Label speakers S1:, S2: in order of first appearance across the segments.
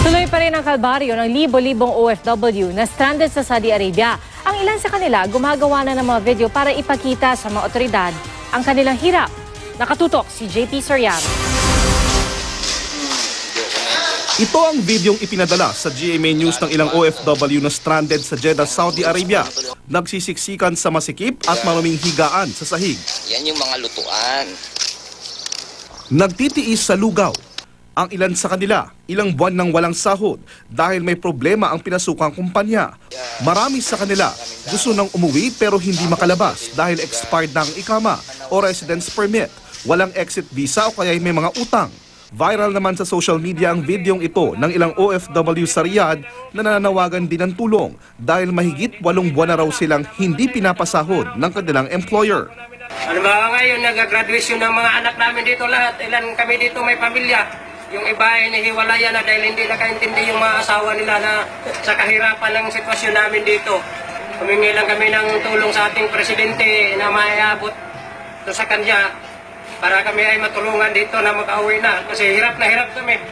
S1: Tuloy pa rin ang kalbaryo ng libo-libong OFW na stranded sa Saudi Arabia. Ang ilan sa kanila gumagawa na ng mga video para ipakita sa mga otoridad ang kanilang hirap. Nakatutok si JP Soriano.
S2: Ito ang videong ipinadala sa GMA News ng ilang OFW na stranded sa Jeddah, Saudi Arabia. Nagsisiksikan sa masikip at maruming higaan sa sahig.
S3: Yan yung mga lutuan.
S2: Nagtitiis sa lugaw. Ang ilan sa kanila, ilang buwan nang walang sahod dahil may problema ang pinasukang kumpanya. Marami sa kanila gusto nang umuwi pero hindi makalabas dahil expired na ang ikama o residence permit. Walang exit visa o kaya may mga utang. Viral naman sa social media ang videong ito ng ilang OFW sa Riyadh na nananawagan din ng tulong dahil mahigit 8 buwan na raw silang hindi pinapasahod ng kanilang employer.
S4: Ano ba ngayon, nag-graduation ng mga anak namin dito lahat. Ilan kami dito may pamilya. Yung iba ay nahiwalayan na dahil hindi nakaintindi yung mga asawa nila na sa kahirapan ng sitwasyon namin dito. Humingi lang kami ng tulong sa ating presidente na maiabot to sa kanya para kami ay matulungan dito na makauwi na kasi hirap na hirap kami.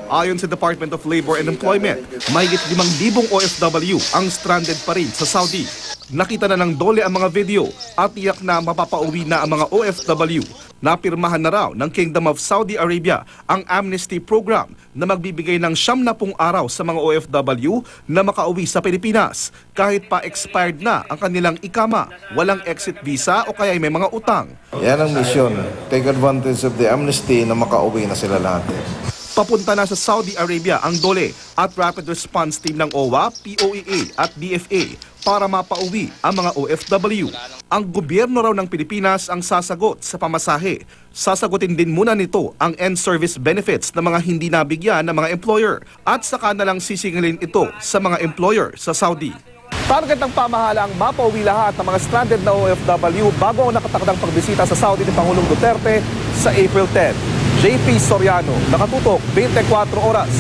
S2: Ayon sa Department of Labor and Employment, mahigit 5,000 OFW ang stranded pa rin sa Saudi. Nakita na ng DOLE ang mga video at tiyak na mapapauwi na ang mga OFW. Napirmahan na raw ng Kingdom of Saudi Arabia ang amnesty program na magbibigay ng 70 araw sa mga OFW na makauwi sa Pilipinas kahit pa expired na ang kanilang ikama, walang exit visa o kaya may mga utang.
S5: Yan ang mission. Take advantage of the amnesty na makauwi na sila lahat.
S2: Papunta na sa Saudi Arabia ang DOLE at Rapid Response Team ng OWA, POEA at DFA para mapauwi ang mga OFW. Ang gobyerno raw ng Pilipinas ang sasagot sa pamasahe. Sasagutin din muna nito ang end service benefits ng mga hindi nabigyan ng mga employer at saka na lang sisingilin ito sa mga employer sa Saudi. Target ng pamahalang mapauwi lahat ng mga stranded na OFW bago ang nakatakdang pagbisita sa Saudi ni Pangulong Duterte sa April 10. JP Soriano, nakatutok 24 oras.